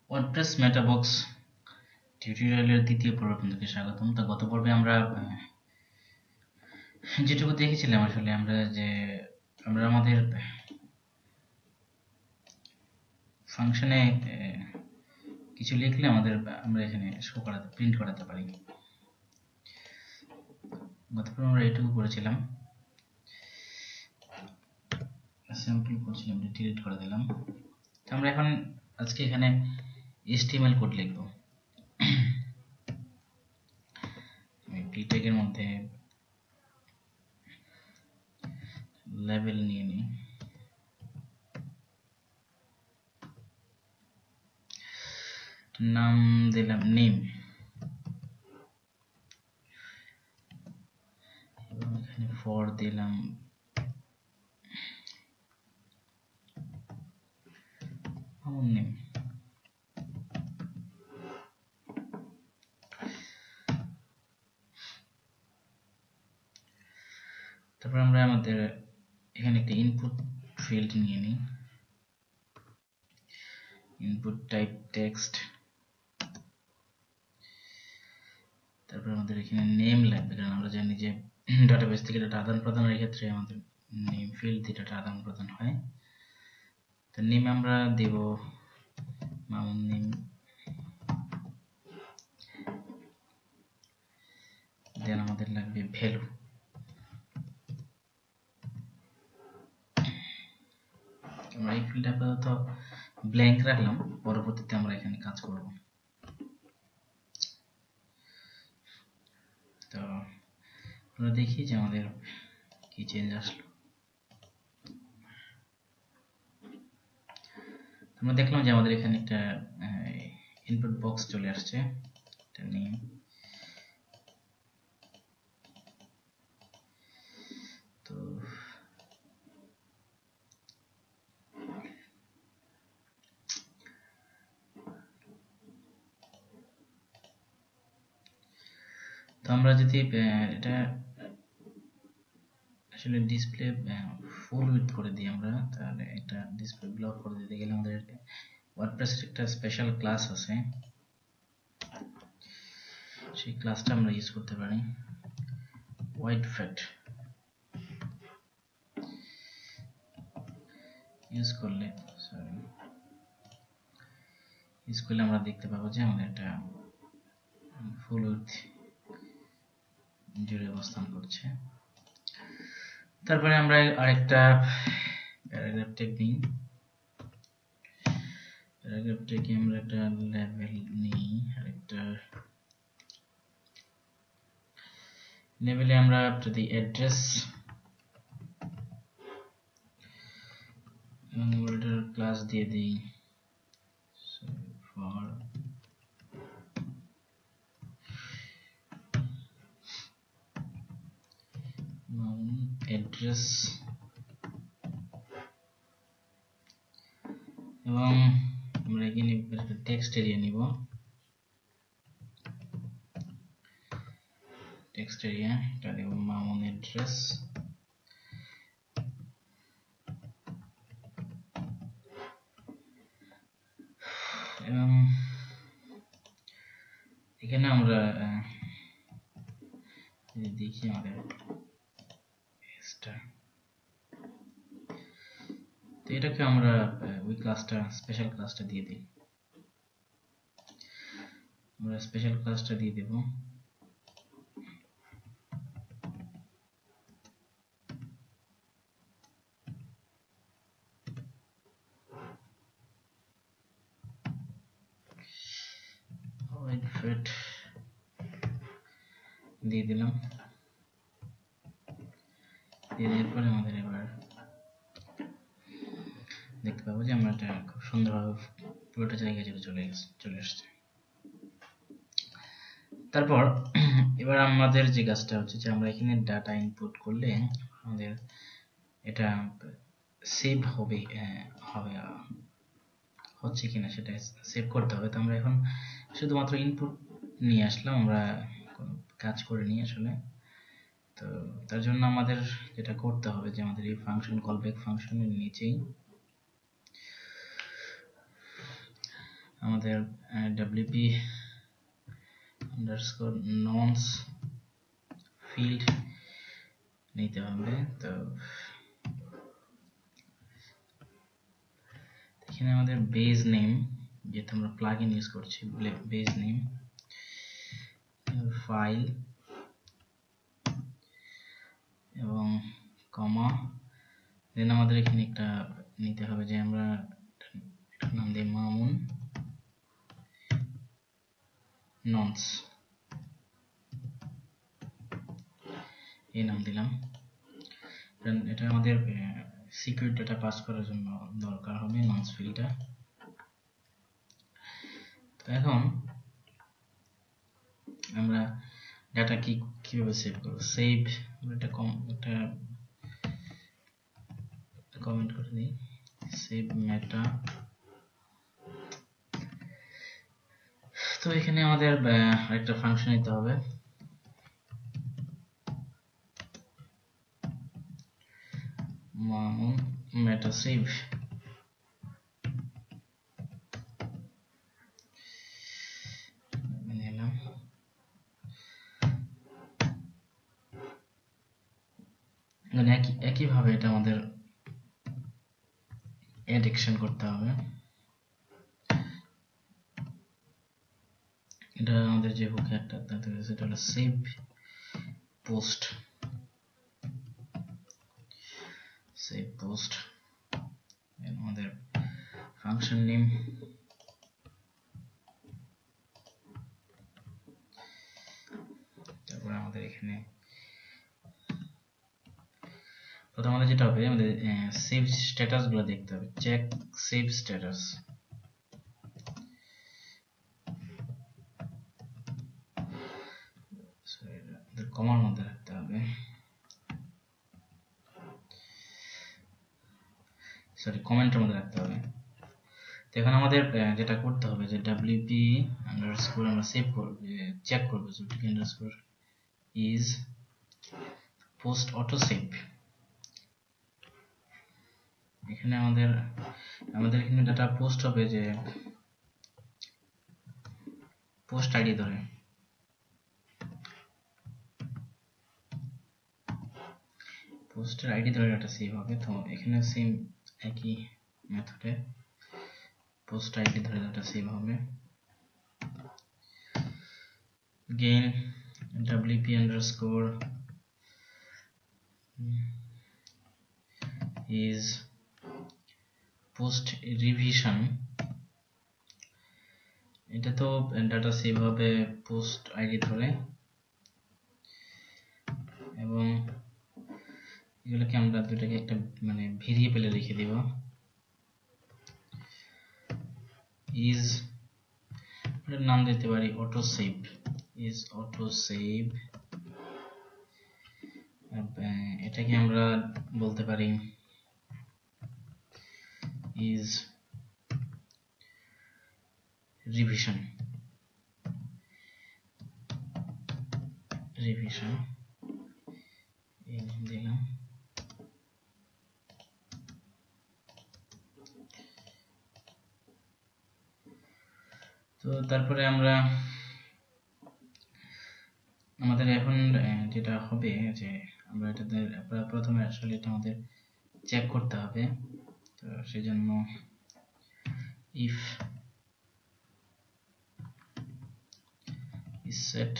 WordPress মেটাবক্স টিউটোরিয়ালের দ্বিতীয় পর্বে আপনাদেরকে স্বাগতম। তো গত পর্বে আমরা যেটুকু দেখেছিলাম আসলে আমরা আমাদের ফাংশনে কিছু লিখলে আমরা এখানে প্রিন্ট করাতে পারি। গত পর্বে আমরা এটুকু করেছিলাম, স্যাম্পল করছিলাম, ডিলিট করে দিলাম। তো আমরা এখন আজকে এখানে HTML কোড লিখব। আমি p ট্যাগের মধ্যে লেভেল নিয়ে নিই, নাম দিলাম নেম, এবং এখানে ফর দিলাম আমার নেম। তারপর আমরা আমাদের এখানে একটা ইনপুট ফিল্ড নিয়ে নিই, ইনপুট টাইপ টেক্সট। তারপর আমাদের এখানে নেম লাগবে, কারণ আমরা জানি যে ডাটাবেস থেকে ডাটা আদান প্রদানের ক্ষেত্রে আমাদের নেম ফিল্ড দিয়ে ডাটা আদান প্রদান হয়। তো নেম আমরা দেব মামুন নেম, দেন আমাদের লাগবে ভ্যালু। আমরা এই ফিল্ডটা আপাতত ব্ল্যাঙ্ক রাখলাম, পরবর্তীতে আমরা এখানে কাজ করব। তো আমরা দেখি যে আমাদের কি চেঞ্জ আসলো। আমরা দেখলাম যে আমাদের এখানে একটা ইনপুট বক্স চলে আসছে, এটা নেম। তো আমরা যদি এটা আসলে ডিসপ্লে ফুল উইডথ করে দিই আমরা, তাহলে এটা ডিসপ্লে ব্লক করে দিতে গেলে আমাদের ওয়ার্ডপ্রেসের একটা স্পেশাল ক্লাস আছে, সেই ক্লাসটা আমরা ইউজ করতে পারি। ওয়াইডফ্যাট ইউজ করলে আমরা দেখতে পাবো যে আমাদের এটা ফুল উইডথ জুড়ে অবস্থান করছে। তারপরে আমরা আরেকটা প্যারাগ্রাফ ট্যাগ নিই, প্যারাগ্রাফ ট্যাগে আমরা একটা লেভেল নিই, আরেকটা লেভেলে আমরা যদি অ্যাড্রেস ওয়ার্ল্ডের ক্লাস দিয়ে দিই ফর অ্যাড্রেস, এবং আমরা এখানে একটা টেক্সট এরিয়া নিব, টেক্সট এরিয়া এটা দেব মামুন অ্যাড্রেস, এবং এখানে আমরা দেখি আমাদের তো এটাকে আমরা ওই ক্লাসটা স্পেশাল ক্লাসটা দিয়ে দিই, আমরা স্পেশাল ক্লাসটা দিয়ে দেব। ওয়াইডফ্যাট দিয়ে দিলাম, এরপরে আমাদের এবার দেখতে পাবো যে আমরা এটা খুব সুন্দরভাবে পুরোটা জায়গায় চলে আসছে। তারপর এবার আমাদের যে কাজটা হচ্ছে যে আমরা এখানে ডাটা ইনপুট করলে আমাদের এটা সেভ হবে হচ্ছে কিনা সেটা সেভ করতে হবে। তো আমরা এখন শুধুমাত্র ইনপুট নিয়ে আসলাম, আমরা কোনো কাজ করে নিই আসলে। তো তার জন্য আমাদের যেটা করতে হবে যে আমাদের এই ফাংশন কলব্যাক ফাংশনের নিচেই আমাদের wp আন্ডারস্কোর নন্স ফিল্ড নিতে হবে। তো এখানে আমাদের বেজ নেম, যেহেতু আমরা প্লাগইন ইউজ করছি, বেজ নেম ফাইল এবং কমা, দেন আমাদের এখানে একটা নিতে হবে যে আমরা নাম দিই মামুন নন্স, এই নাম দিলাম। এটা আমাদের সিকিউর ডাটা পাস করার জন্য দরকার হবে নন্স ফিল্ডটা। তো এখন আমরা ডাটা কিভাবে সেভ করব, সেভ এটা কমেন্ট করে দিই, সেভ মেটা। তো এখানে আমাদের একটা ফাংশন নিতে হবে, মামুন মেটা সেভ। নিলাম, একইভাবে এটা আমাদের অ্যাডিকশন করতে হবে। এটা আমাদের যে বুকে একটা সেটা হলো সেভ পোস্ট, সেভ পোস্ট আমাদের ফাংশন নেম, তারপরে আমাদের এখানে প্রথমে আমাদের যেটা হবে, আমাদের সেভ স্ট্যাটাস গুলো দেখতে হবে, চেক সেভ স্ট্যাটাস। কমার মধ্যে রাখতে হবে, সরি কমেন্টের মধ্যে রাখতে হবে। তো এখন আমাদের যেটা করতে হবে যে wp আন্ডারস্কোর আমরা সেভ করব, চেক করব যে wp underscore is post auto save. এখানে আমাদের এখানে ডাটা পোস্ট হবে যে পোস্ট আইডি ধরে, পোস্টের আইডি ধরে ডাটা সেভ হবে। তো এখানে সেম একই মেথডে পোস্ট আইডি ধরে ডাটা সেভ হবে। again wp underscore is post revision, এটা তো ডাটা সেভ হবে পোস্ট আইডি ধরে, এবং এগুলোকে আমরা দুটাকে একটা মানে ভেরিয়েবলে লিখে দিব, is এর নাম দিতে পারি auto save, is auto save. এটাকে আমরা বলতে পারি is revision, revision এই দিলাম। তো তারপরে আমরা আমাদের এখন যেটা হবে যে আমরা এটাতে প্রথমে আসলে এটা আমাদের চেক করতে হবে। তো সেজন্য if is set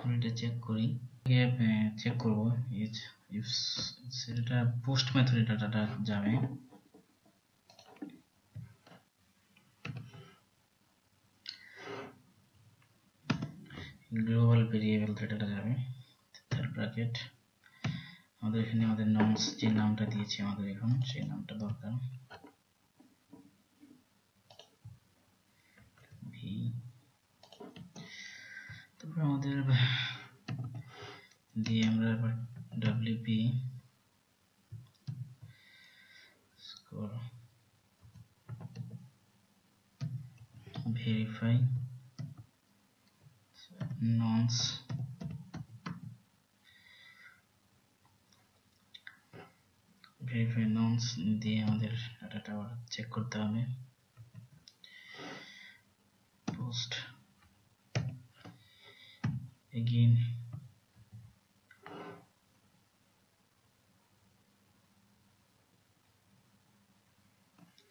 আমরা এটা চেক করি, চেক করব ইজ if সেটা পোস্ট মেথডে ডাটাটা যাবে, গ্লোবাল ভেরিয়েবল ডাটাটা যাবে, তার ব্র্যাকেট আমাদের এখানে আমাদের নন্স যে নামটা দিয়েছি আমাদের এখন সেই নামটা দরকার, ভি। তারপর আমাদের দিয়ে আমরা এবার wp স্কোর ভেরিফাই নন্স nonce দিয়ে আমাদের ডাটাটা চেক করতে হবে। পোস্ট এগেইন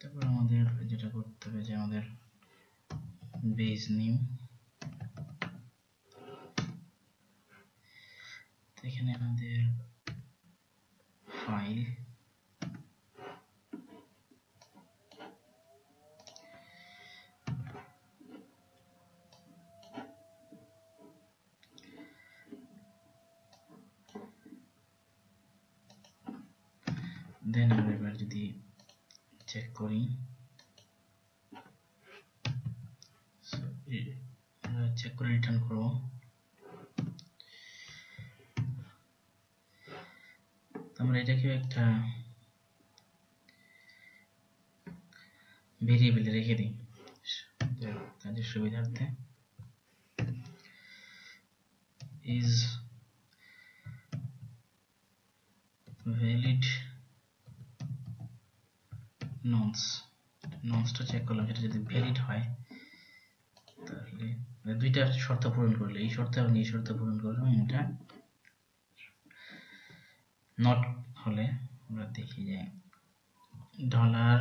তারপর আমাদের যেটা করতে হবে যে আমাদের বেস নেম, এখানে আমাদের ফাইল দেন আমরা এবার যদি চেক করি চেক করে রিটার্ন করব। আমরা এটাকে একটা ভেরিয়েবলে রেখে দিই কাজের সুবিধার্থে। is valid nonce, নন্সটা চেক করলাম, সেটা যদি ভ্যালিড হয় তাহলে দুইটা শর্ত পূরণ করলে, এই শর্ত এবং এই শর্ত পূরণ করলে এটা নট হলে আমরা দেখি যে dollar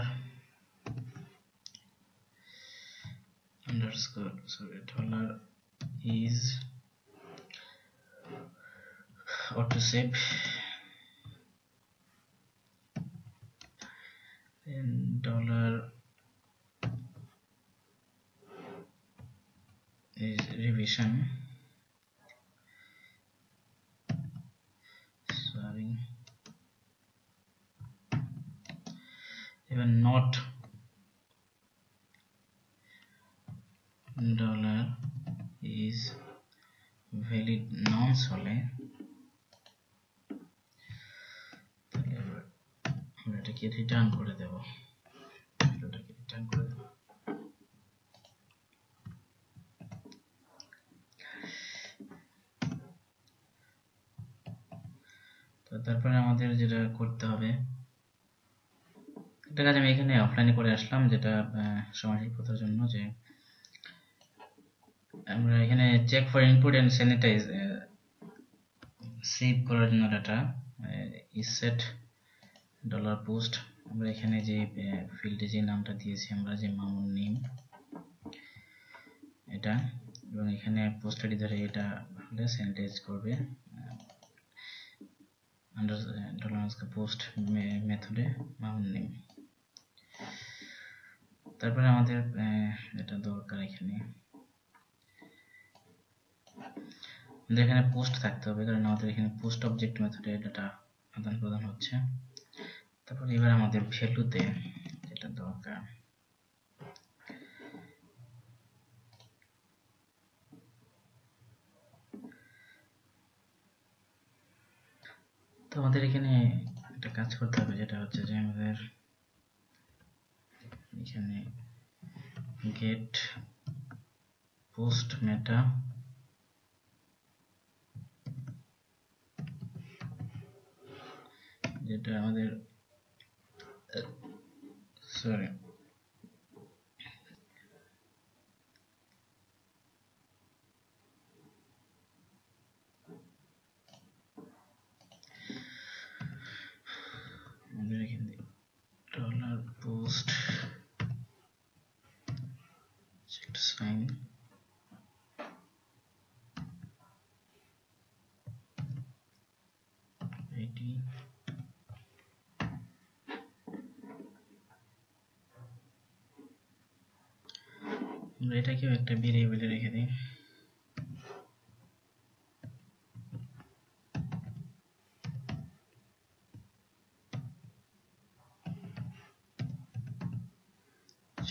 is autosave and dollar is revision, sorry, even not dollar is valid nonce হলে তাহলে আমরা এটাকে রিটার্ন করে দেব, তো তারপরে আমাদের যেটা করতে হবে, একটা কাজ আমি এখানে অফলাইনে করে আসলাম যেটা সময় স্বল্পতার জন্য, যে আমরা এখানে check for input and sanitize save করার জন্য data is set dollar post, আমরা এখানে যে ফিল্ডে যে নামটা দিয়েছি আমরা যে মামুন নেম এটা, এবং এখানে পোস্ট আইডি ধরে এটা হলে স্যানিটাইজ করবে আন্ডার ডলার পোস্ট মেথডে মামুন নেম। তারপরে আমাদের এটা দরকার এখানে এখানে পোস্ট থাকতে হবে, কারণ আমাদের এখানে পোস্ট অবজেক্ট মেথডে ডাটা আদান প্রদান হচ্ছে। তারপর এবার আমাদের ভ্যালুতে যেটা দরকার, তো আমাদের এখানে একটা কাজ করতে হবে, যেটা হচ্ছে যে আমাদের এখানে গেট পোস্ট মেটা যেটা আমাদের সরি আমাদের এখানে ডলার পোস্ট সাইন আইডি আমরা এটাকেও একটা ভেরিয়েবলে রেখে দিই।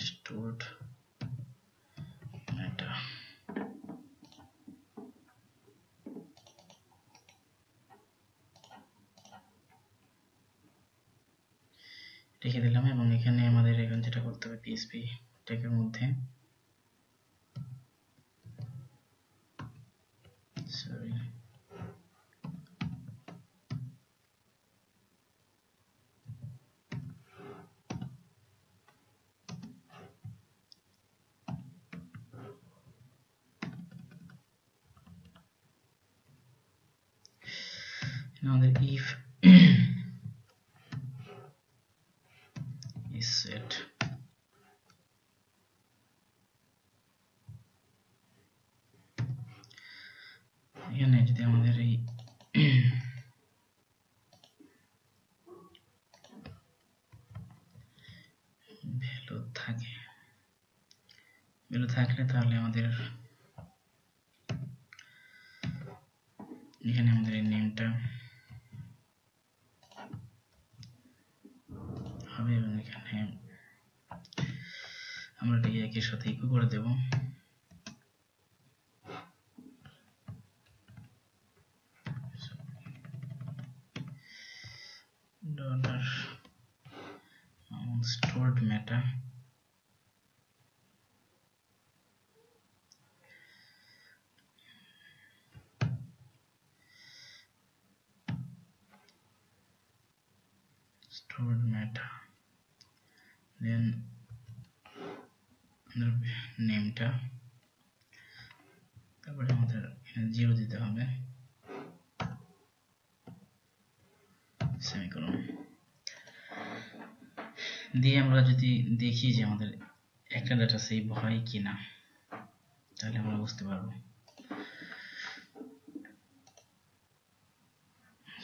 stored data রেখে দিলাম, এবং এখানে আমাদের এখন যেটা করতে হবে পিএসপি ট্যাগের মধ্যে সরি আমাদের if is set এখানে যদি আমাদের এই ভ্যালু থাকলে তাহলে আমাদের এখানে আমাদের এই নেমটা হবে এবং এখানে আমরা এটাকে একের সাথে ইকো করে দেব ডলার stored meta then নেমটা তারপরে আমাদের এখানে 0 দিতে হবে সেমিকোলন দিয়ে আমরা যদি দেখি যে আমাদের একটা ডাটা সেভ হয় কিনা তাহলে আমরা বুঝতে পারবো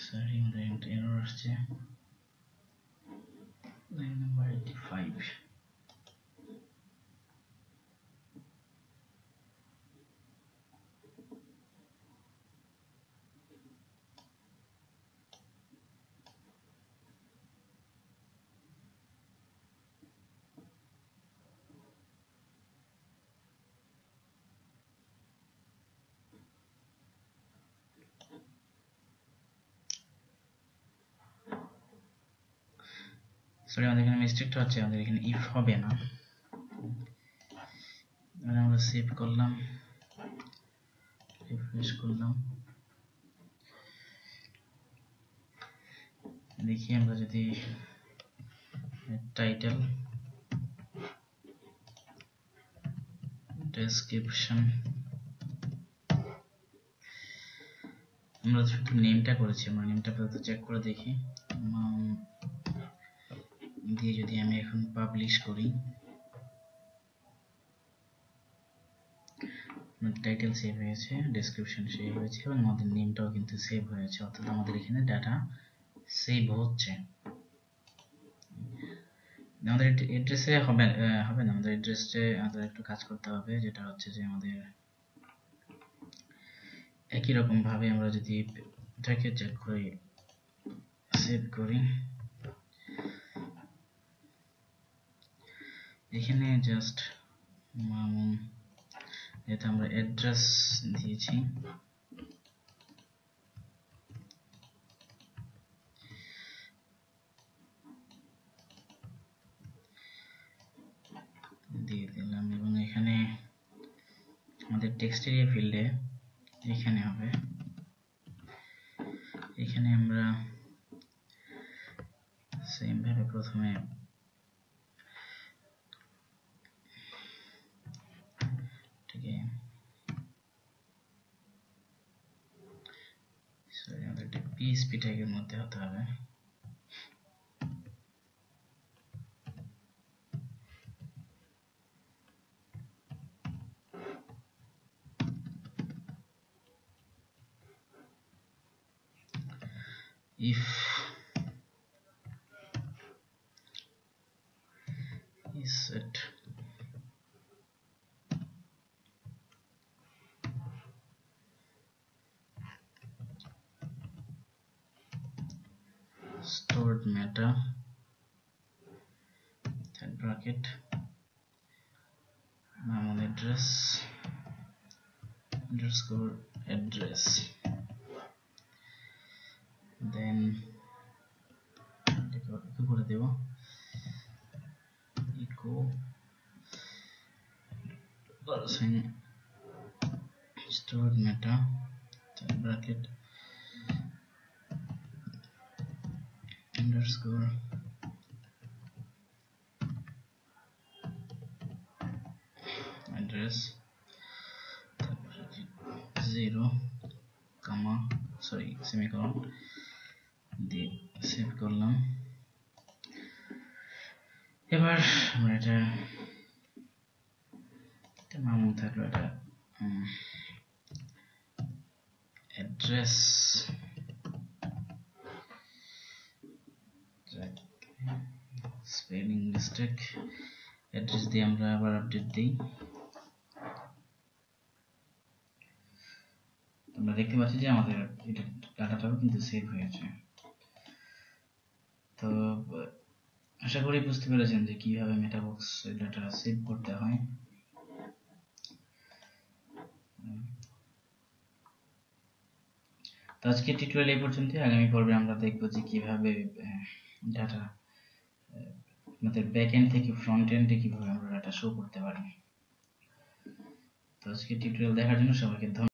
সরি আমাদের এরর আসছে লাইন নাম্বার 85 সরি আমাদের এখানে মিস্টেকটা হচ্ছে আমাদের এখানে ইফ হবে না আমরা সেভ করলাম রিফ্রেশ করলাম দেখি আমরা যদি টাইটেল ডেসক্রিপশন আমরা শুধু নেমটা করেছি আমরা নেমটা পর্যন্ত চেক করে দেখি দিয়ে যদি আমি এখন পাবলিশ করি টাইটেল সেভ হয়েছে ডেসক্রিপশন সেভ হয়েছে এবং আমাদের নেমটাও কিন্তু সেভ হয়েছে অর্থাৎ আমাদের এখানে ডাটা সেভ হচ্ছে আমাদের অ্যাড্রেসে হবে না আমাদের অ্যাড্রেসে আমাদের একটু কাজ করতে হবে যেটা হচ্ছে যে আমাদের একই রকম ভাবে আমরা যদি এটাকে চেক করি সেভ করি এখানে জাস্ট যেটা আমরা অ্যাড্রেস দিয়েছি দিয়ে দিলাম এবং এখানে আমাদের টেক্সট এরিয়া ফিল্ডে এখানে হবে এখানে আমরা সেম ভাবে প্রথমে PHP ট্যাগের মধ্যে হতে হবে if is set stored meta then bracket name address underscore address then echo করে দেব echo person stored meta then bracket underscore address 0 comma sorry semicolon দিয়ে সেভ করলাম। এবার আমরা এটা মামুন থাকলো, এটা অ্যাড্রেস স্পেলিং মিস্টেক, অ্যাড্রেস দিয়ে আমরা আবার আপডেট দিই। আমরা দেখতে পাচ্ছি যে আমাদের এটা ডাটাটাও কিন্তু সেভ হয়েছে। তো আশা করি বুঝতে পেরেছেন যে কিভাবে মেটাবক্স ডাটা সেভ করতে হয়। তো আজকে টিউটোরিয়াল এই পর্যন্ত। আগামী পর্বে আমরা দেখব যে কিভাবে ডাটা আমাদের ব্যাক এন্ড থেকে ফ্রন্ট এন্ডে কিভাবে আমরা ডাটা শো করতে পারি। তো আজকে টিউটোরিয়াল দেখার জন্য সবাইকে ধন্যবাদ।